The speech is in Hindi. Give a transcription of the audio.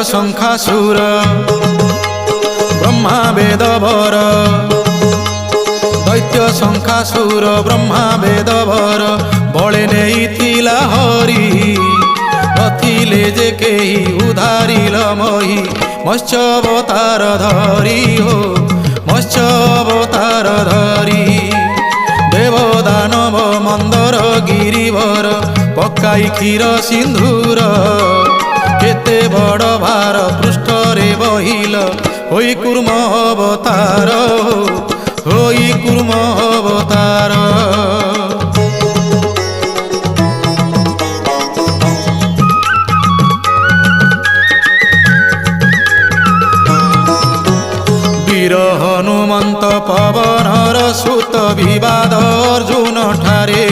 शंखासुर ब्रह्मा वेदवर दैत्य शंखासुर ब्रह्मा वेदवर बळे नेइथिला हरि नथिले जे केही उधारिल मही मत्स्य अवतार धरी हो मत्स्य अवतार धरी देव दानव मंदर गिरिवर पकाई क्षीर सिंधुर केते बड़ भार पृष्ठरे बहिल होई कूर्म अवतार होई कूर्म अवतार वीर हनुमंत पवनर सुत विवाद अर्जुन ठारे